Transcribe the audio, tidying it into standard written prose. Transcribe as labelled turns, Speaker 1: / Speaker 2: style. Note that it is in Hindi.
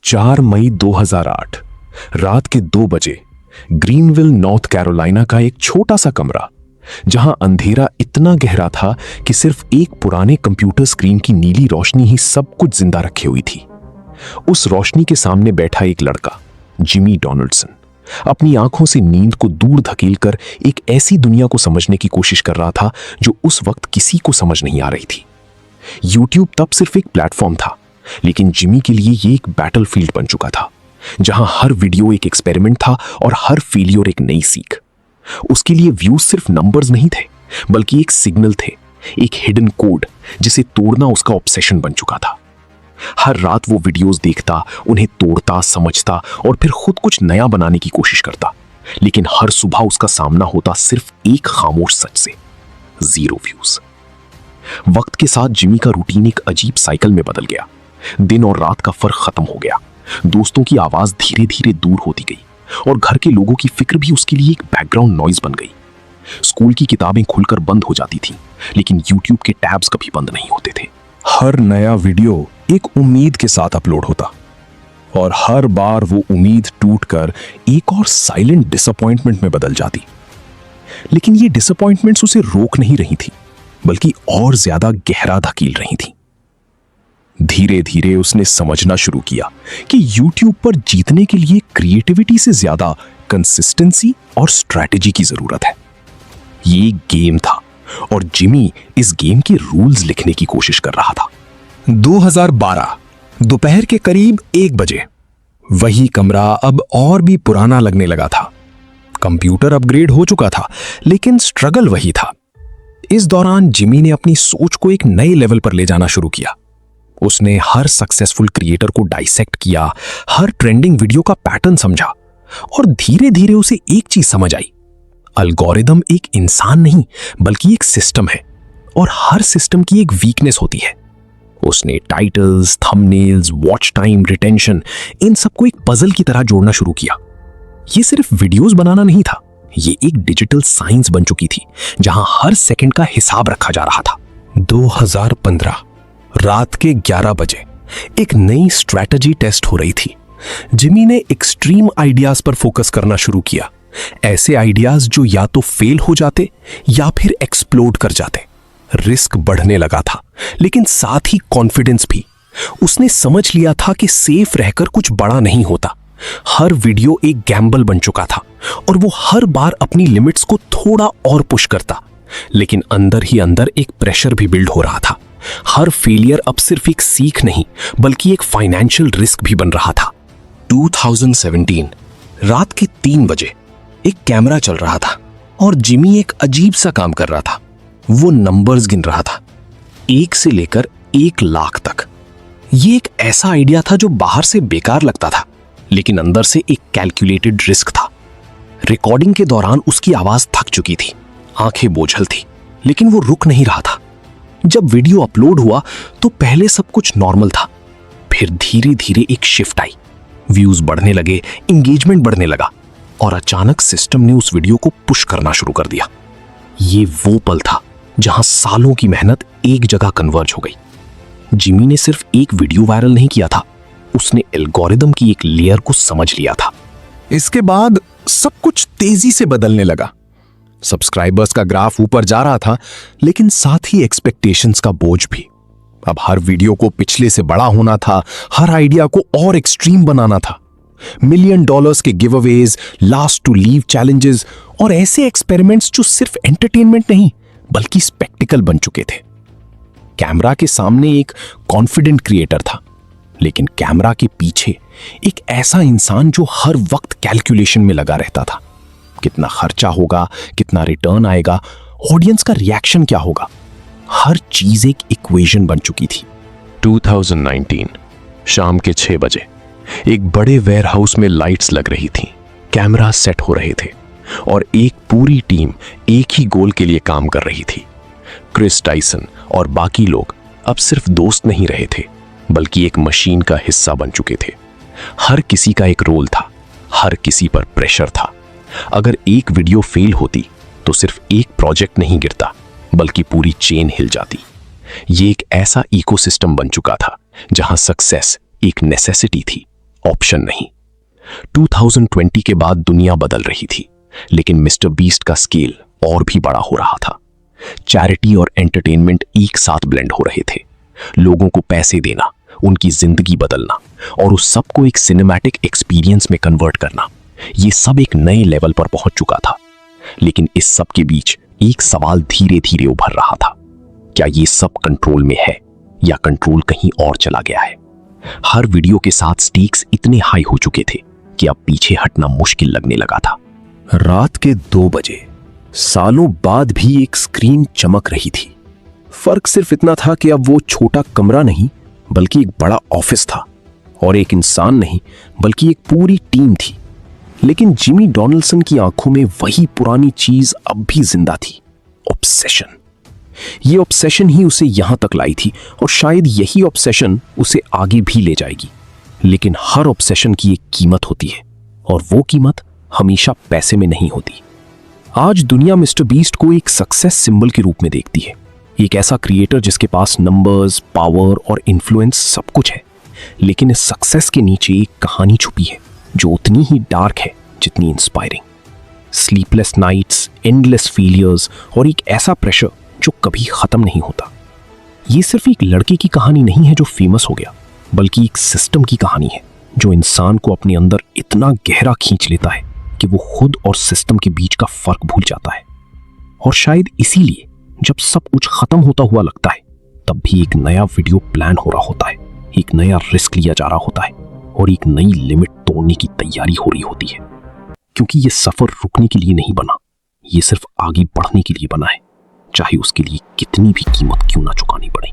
Speaker 1: 4 मई 2008 रात के 2 बजे ग्रीनविल नॉर्थ कैरोलिना का एक छोटा सा कमरा, जहां अंधेरा इतना गहरा था कि सिर्फ एक पुराने कंप्यूटर स्क्रीन की नीली रोशनी ही सब कुछ जिंदा रखे हुई थी। उस रोशनी के सामने बैठा एक लड़का, जिमी डोनाल्डसन, अपनी आंखों से नींद को दूर धकेलकर एक ऐसी दुनिया को समझने की कोशिश कर रहा था जो उस वक्त किसी को समझ नहीं आ रही थी। यूट्यूब तब सिर्फ एक प्लेटफॉर्म था, लेकिन जिमी के लिए ये एक बैटलफील्ड बन चुका था, जहां हर वीडियो एक एक्सपेरिमेंट था और हर फेलियर एक नई सीख। उसके लिए व्यूज सिर्फ नंबर्स नहीं थे, बल्कि एक सिग्नल थे, एक हिडन कोड जिसे तोड़ना उसका ऑब्सेशन बन चुका था। हर रात वो वीडियोस देखता, उन्हें तोड़ता, समझता और फिर खुद कुछ नया बनाने की कोशिश करता, लेकिन हर सुबह उसका सामना होता सिर्फ एक खामोश सच से, 0 व्यूज। वक्त के साथ जिमी का रूटीन एक अजीब साइकिल में बदल गया। दिन और रात का फर्क खत्म हो गया। दोस्तों की आवाज धीरे धीरे दूर होती गई और घर के लोगों की फिक्र भी उसके लिए एक बैकग्राउंड नॉइज बन गई। स्कूल की किताबें खुलकर बंद हो जाती थीं, लेकिन यूट्यूब के टैब्स कभी बंद नहीं होते थे। हर नया वीडियो एक उम्मीद के साथ अपलोड होता और हर बार वो उम्मीद टूटकर एक और साइलेंट डिसअपॉइंटमेंट में बदल जाती। लेकिन ये डिसअपॉइंटमेंट्स उसे रोक नहीं रही थी, बल्कि और ज्यादा गहरा धकेल रही थी। धीरे धीरे उसने समझना शुरू किया कि YouTube पर जीतने के लिए क्रिएटिविटी से ज्यादा कंसिस्टेंसी और स्ट्रैटेजी की जरूरत है। ये एक गेम था और जिमी इस गेम के रूल्स लिखने की कोशिश कर रहा था। 2012 दोपहर के करीब 1 बजे वही कमरा अब और भी पुराना लगने लगा था। कंप्यूटर अपग्रेड हो चुका था, लेकिन स्ट्रगल वही था। इस दौरान जिमी ने अपनी सोच को एक नए लेवल पर ले जाना शुरू किया। उसने हर सक्सेसफुल क्रिएटर को डाइसेक्ट किया, हर ट्रेंडिंग वीडियो का पैटर्न समझा और धीरे धीरे उसे एक चीज समझ आई, एल्गोरिदम एक इंसान नहीं बल्कि एक सिस्टम है और हर सिस्टम की एक वीकनेस होती है। उसने titles, thumbnails, watch time, retention, इन सबको एक पजल की तरह जोड़ना शुरू किया। ये सिर्फ वीडियोस बनाना नहीं था, ये एक डिजिटल साइंस बन चुकी थी, जहां हर सेकंड का हिसाब रखा जा रहा था। 2015 रात के 11 बजे एक नई स्ट्रैटेजी टेस्ट हो रही थी। जिमी ने एक्सट्रीम आइडियाज पर फोकस करना शुरू किया, ऐसे आइडियाज जो या तो फेल हो जाते या फिर एक्सप्लोड कर जाते। रिस्क बढ़ने लगा था, लेकिन साथ ही कॉन्फिडेंस भी। उसने समझ लिया था कि सेफ रहकर कुछ बड़ा नहीं होता। हर वीडियो एक गैम्बल बन चुका था और वो हर बार अपनी लिमिट्स को थोड़ा और पुश करता, लेकिन अंदर ही अंदर एक प्रेशर भी बिल्ड हो रहा था। हर फेलियर अब सिर्फ एक सीख नहीं बल्कि एक फाइनेंशियल रिस्क भी बन रहा था। 2017 रात के 3 बजे एक कैमरा चल रहा था और जिमी एक अजीब सा काम कर रहा था। वो नंबर्स गिन रहा था, 1 से लेकर 1 लाख तक। ये एक ऐसा आइडिया था जो बाहर से बेकार लगता था, लेकिन अंदर से एक कैलकुलेटेड रिस्क था। रिकॉर्डिंग के दौरान उसकी आवाज थक चुकी थी, आंखें बोझल थी, लेकिन वो रुक नहीं रहा था। जब वीडियो अपलोड हुआ तो पहले सब कुछ नॉर्मल था, फिर धीरे धीरे एक शिफ्ट आई। व्यूज बढ़ने लगे, एंगेजमेंट बढ़ने लगा और अचानक सिस्टम ने उस वीडियो को पुश करना शुरू कर दिया। ये वो पल था जहां सालों की मेहनत एक जगह कन्वर्ज हो गई। जिमी ने सिर्फ एक वीडियो वायरल नहीं किया था, उसने एल्गोरिदम की एक लेयर को समझ लिया था। इसके बाद सब कुछ तेजी से बदलने लगा। सब्सक्राइबर्स का ग्राफ ऊपर जा रहा था, लेकिन साथ ही एक्सपेक्टेशंस का बोझ भी। अब हर वीडियो को पिछले से बड़ा होना था, हर आइडिया को और एक्सट्रीम बनाना था। $1 मिलियन के giveaways, last to leave challenges और ऐसे एक्सपेरिमेंट्स जो सिर्फ एंटरटेनमेंट नहीं बल्कि स्पेक्टिकल बन चुके थे। कैमरा के सामने एक कॉन्फिडेंट क्रिएटर था, लेकिन कैमरा के पीछे एक ऐसा इंसान जो हर वक्त कैलकुलेशन में लगा रहता था। कितना खर्चा होगा, कितना रिटर्न आएगा, ऑडियंस का रिएक्शन क्या होगा, हर चीज एक इक्वेशन बन चुकी थी। 2019 शाम के 6 बजे एक बड़े वेयरहाउस में लाइट्स लग रही थीं, कैमरा सेट हो रहे थे और एक पूरी टीम एक ही गोल के लिए काम कर रही थी। क्रिस टाइसन और बाकी लोग अब सिर्फ दोस्त नहीं रहे थे, बल्कि एक मशीन का हिस्सा बन चुके थे। हर किसी का एक रोल था, हर किसी पर प्रेशर था। अगर एक वीडियो फेल होती तो सिर्फ एक प्रोजेक्ट नहीं गिरता, बल्कि पूरी चेन हिल जाती। ये एक ऐसा इकोसिस्टम बन चुका था जहां सक्सेस एक नेसेसिटी थी ऑप्शन नहीं। 2020 के बाद दुनिया बदल रही थी, लेकिन मिस्टर बीस्ट का स्केल और भी बड़ा हो रहा था। चैरिटी और एंटरटेनमेंट एक साथ ब्लेंड हो रहे थे। लोगों को पैसे देना, उनकी जिंदगी बदलना और उस सब को एक सिनेमैटिक एक्सपीरियंस में कन्वर्ट करना, ये सब एक नए लेवल पर पहुंच चुका था। लेकिन इस सब के बीच एक सवाल धीरे धीरे उभर रहा था। क्या ये सब कंट्रोल में है या कंट्रोल कहीं और चला गया है? हर वीडियो के साथ स्टेक्स इतने हाई हो चुके थे कि अब पीछे हटना मुश्किल लगने लगा था।
Speaker 2: रात के 2 बजे सालों बाद भी एक स्क्रीन चमक रही थी। फर्क सिर्फ इतना था कि अब वो छोटा कमरा नहीं बल्कि एक बड़ा ऑफिस था, और एक इंसान नहीं बल्कि एक पूरी टीम थी। लेकिन जिमी डोनाल्डसन की आंखों में वही पुरानी चीज अब भी जिंदा थी, ऑब्सेशन। ये ऑब्सेशन ही उसे यहां तक लाई थी, और शायद यही ऑब्सेशन उसे आगे भी ले जाएगी। लेकिन हर ऑब्सेशन की एक कीमत होती है, और वो कीमत हमेशा पैसे में नहीं होती। आज दुनिया मिस्टर बीस्ट को एक सक्सेस सिंबल के रूप में देखती है, एक ऐसा क्रिएटर जिसके पास नंबर्स, पावर और इन्फ्लुएंस सब कुछ है। लेकिन इस सक्सेस के नीचे एक कहानी छुपी है जो उतनी ही डार्क है जितनी inspiring. Sleepless nights, endless failures और एक ऐसा प्रेशर जो कभी खत्म नहीं होता। ये सिर्फ एक लड़के की कहानी नहीं है जो फेमस हो गया, बल्कि एक सिस्टम की कहानी है जो इंसान को अपने अंदर इतना गहरा खींच लेता है कि वो खुद और सिस्टम के बीच का फर्क भूल जाता है। और शायद इसीलिए जब सब कुछ खत्म होता हुआ लगता है, तब भी एक नया वीडियो प्लान हो रहा होता है, एक नया रिस्क लिया जा रहा होता है और एक नई लिमिट तोड़ने की तैयारी हो रही होती है। क्योंकि ये सफर रुकने के लिए नहीं बना, ये सिर्फ आगे बढ़ने के लिए बना है, चाहे उसके लिए कितनी भी कीमत क्यों ना चुकानी पड़े।